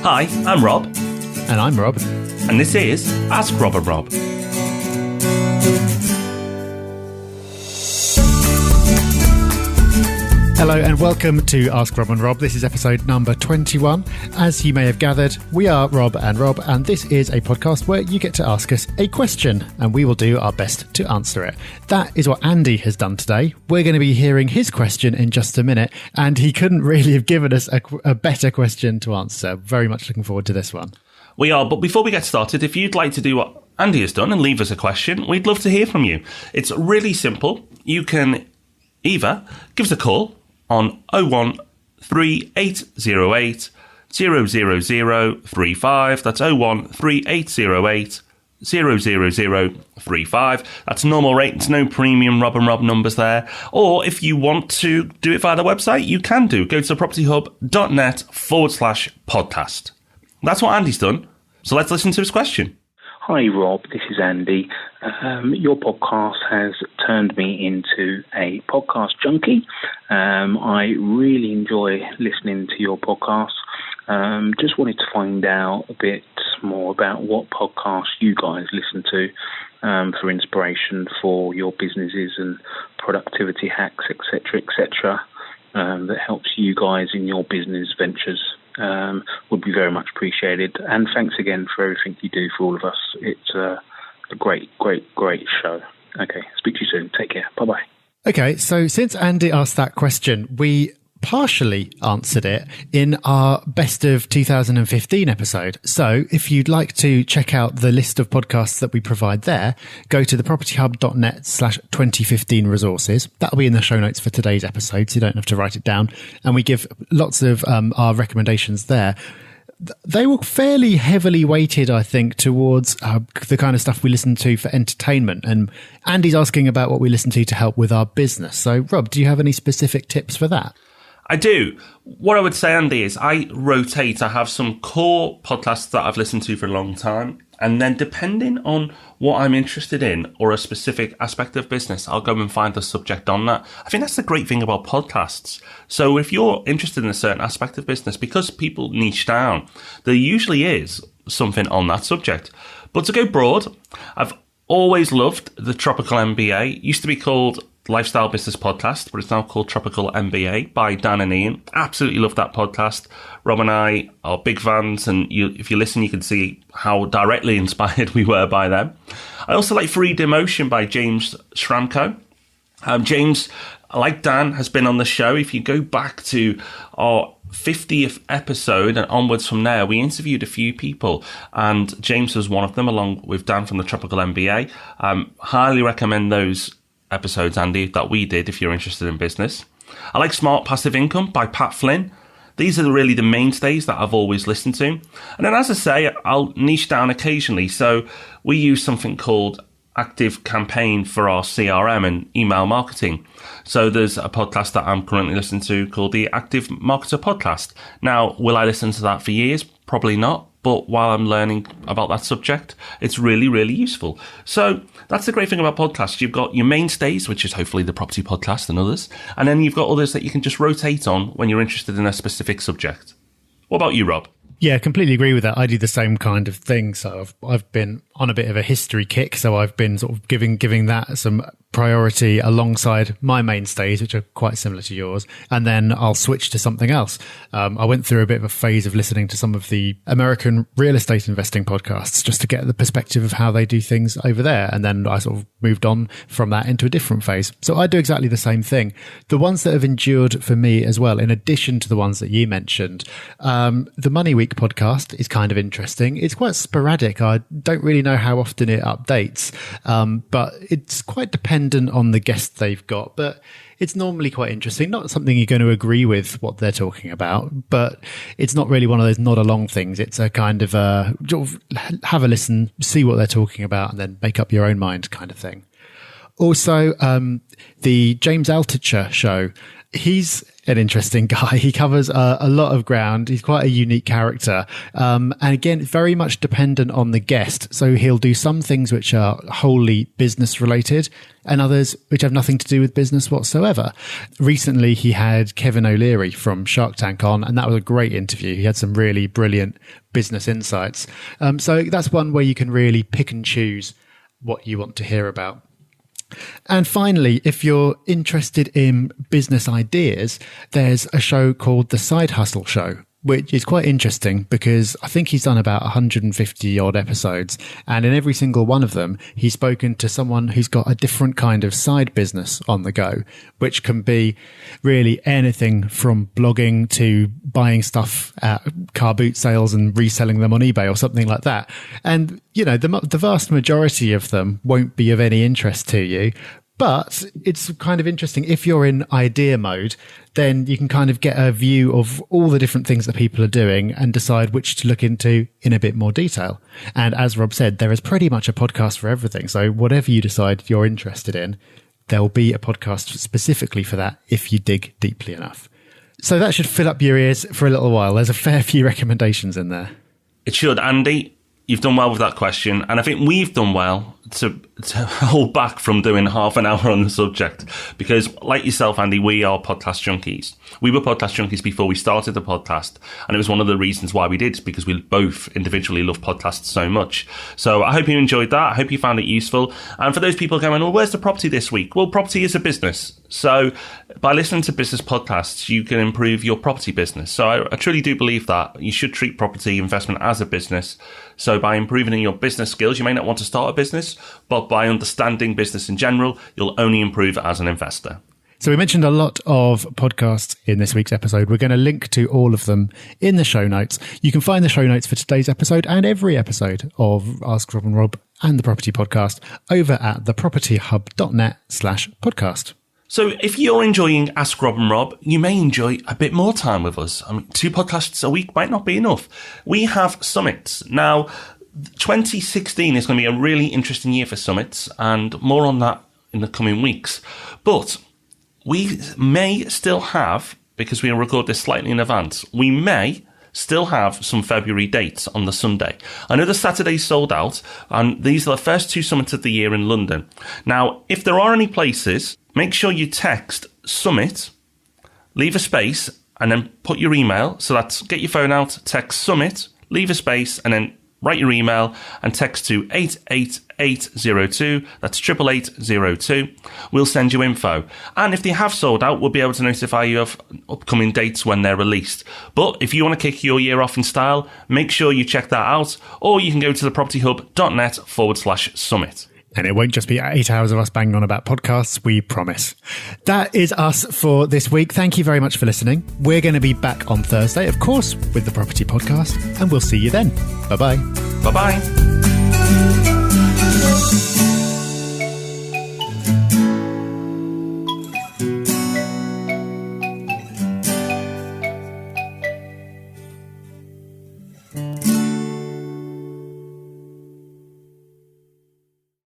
Hi, I'm Rob. And I'm Rob. And this is Ask Rob and Rob. Hello and welcome to Ask Rob and Rob. This is episode number 21. As you may have gathered, we are Rob, and this is a podcast where you get to ask us a question and we will do our best to answer it. That is what Andy has done today. We're going to be hearing his question in just a minute, and he couldn't really have given us a better question to answer. Very much looking forward to this one. We are, but before we get started, if you'd like to do what Andy has done and leave us a question, we'd love to hear from you. It's really simple. You can either give us a call on 013-808 00035. That's 013-808 00035. That's normal rates, no premium Rob and Rob numbers there. Or if you want to do it via the website, you can do. Go to propertyhub.net/podcast. That's what Andy's done. So let's listen to his question. Hi Rob, this is Andy. Your podcast has turned me into a podcast junkie. I really enjoy listening to your podcast. Just wanted to find out a bit more about what podcasts you guys listen to for inspiration for your businesses and productivity hacks, etc., that helps you guys in your business ventures. Would be very much appreciated. And thanks again for everything you do for all of us. It's a great show. Okay, speak to you soon. Take care. Bye-bye. Okay, so since Andy asked that question, we partially answered it in our Best of 2015 episode. So if you'd like to check out the list of podcasts that we provide there, go to thepropertyhub.net/2015 resources. That'll be in the show notes for today's episode, so you don't have to write it down. And we give lots of our recommendations there. They were fairly heavily weighted, I think, towards the kind of stuff we listen to for entertainment. And Andy's asking about what we listen to help with our business. So, Rob, do you have any specific tips for that? I do. What I would say, Andy, is I rotate. I have some core podcasts that I've listened to for a long time. And then depending on what I'm interested in or a specific aspect of business, I'll go and find a subject on that. I think that's the great thing about podcasts. So if you're interested in a certain aspect of business, because people niche down, there usually is something on that subject. But to go broad, I've always loved the Tropical MBA. It used to be called Lifestyle Business Podcast, but it's now called Tropical MBA by Dan and Ian. Absolutely love that podcast. Rob and I are big fans, and if you listen, you can see how directly inspired we were by them. I also like Freedom Ocean by James Schramko. James, like Dan, has been on the show. If you go back to our 50th episode and onwards from there, we interviewed a few people, and James was one of them, along with Dan from the Tropical MBA. Highly recommend those episodes, Andy, that we did if you're interested in business. I like Smart Passive Income by Pat Flynn. These are really the mainstays that I've always listened to. And then, as I say, I'll niche down occasionally. So we use something called Active Campaign for our CRM and email marketing. So there's a podcast that I'm currently listening to called the Active Marketer Podcast. Now, will I listen to that for years? Probably not. But while I'm learning about that subject, it's really, really useful. So that's the great thing about podcasts. You've got your mainstays, which is hopefully the property podcast and others. And then you've got others that you can just rotate on when you're interested in a specific subject. What about you, Rob? Yeah, completely agree with that. I do the same kind of thing. So I've been on a bit of a history kick. So I've been sort of giving that some priority alongside my mainstays, which are quite similar to yours. And then I'll switch to something else. I went through a bit of a phase of listening to some of the American real estate investing podcasts just to get the perspective of how they do things over there. And then I sort of moved on from that into a different phase. So I do exactly the same thing. The ones that have endured for me as well, in addition to the ones that you mentioned, the Money Week podcast is kind of interesting. It's quite sporadic. I don't really know how often it updates, but it's quite dependent on the guest they've got. But it's normally quite interesting. Not something you're going to agree with what they're talking about, but it's not really one of those nod along things. It's a kind of have a listen, see what they're talking about, and then make up your own mind kind of thing. Also, the James Altucher show. He's an interesting guy. He covers a lot of ground. He's quite a unique character. And again, very much dependent on the guest. So he'll do some things which are wholly business related and others which have nothing to do with business whatsoever. Recently, he had Kevin O'Leary from Shark Tank on, and that was a great interview. He had some really brilliant business insights. So that's one where you can really pick and choose what you want to hear about. And finally, if you're interested in business ideas, there's a show called The Side Hustle Show, which is quite interesting because I think he's done about 150 odd episodes. And in every single one of them, he's spoken to someone who's got a different kind of side business on the go, which can be really anything from blogging to buying stuff at car boot sales and reselling them on eBay or something like that. And, you know, the vast majority of them won't be of any interest to you. But it's kind of interesting. If you're in idea mode, then you can kind of get a view of all the different things that people are doing and decide which to look into in a bit more detail. And as Rob said, there is pretty much a podcast for everything. So whatever you decide you're interested in, there'll be a podcast specifically for that if you dig deeply enough. So that should fill up your ears for a little while. There's a fair few recommendations in there. It should, Andy. You've done well with that question, and I think we've done well to hold back from doing half an hour on the subject because, like yourself, Andy, we are podcast junkies. We were podcast junkies before we started the podcast, and it was one of the reasons why we did, because we both individually love podcasts so much. So I hope you enjoyed that. I hope you found it useful. And for those people going, well, where's the property this week? Well, property is a business. So by listening to business podcasts, you can improve your property business. So I truly do believe that you should treat property investment as a business. So by improving your business skills, you may not want to start a business, but by understanding business in general, you'll only improve as an investor. So we mentioned a lot of podcasts in this week's episode. We're going to link to all of them in the show notes. You can find the show notes for today's episode and every episode of Ask Rob and Rob and the Property Podcast over at thepropertyhub.net/podcast. So if you're enjoying Ask Rob and Rob, you may enjoy a bit more time with us. I mean, 2 podcasts a week might not be enough. We have summits. Now, 2016 is going to be a really interesting year for summits, and more on that in the coming weeks. But we may still have, because we record this slightly in advance, we may still have some February dates on the Sunday. I know the Saturday's sold out, and these are the first 2 summits of the year in London. Now, if there are any places, make sure you text Summit, leave a space, and then put your email. So that's get your phone out, text Summit, leave a space, and then write your email and text to 88802. That's 88802. We'll send you info. And if they have sold out, we'll be able to notify you of upcoming dates when they're released. But if you want to kick your year off in style, make sure you check that out, or you can go to thepropertyhub.net/summit. And it won't just be 8 hours of us banging on about podcasts, we promise. That is us for this week. Thank you very much for listening. We're going to be back on Thursday, of course, with the Property Podcast, and we'll see you then. Bye-bye. Bye-bye.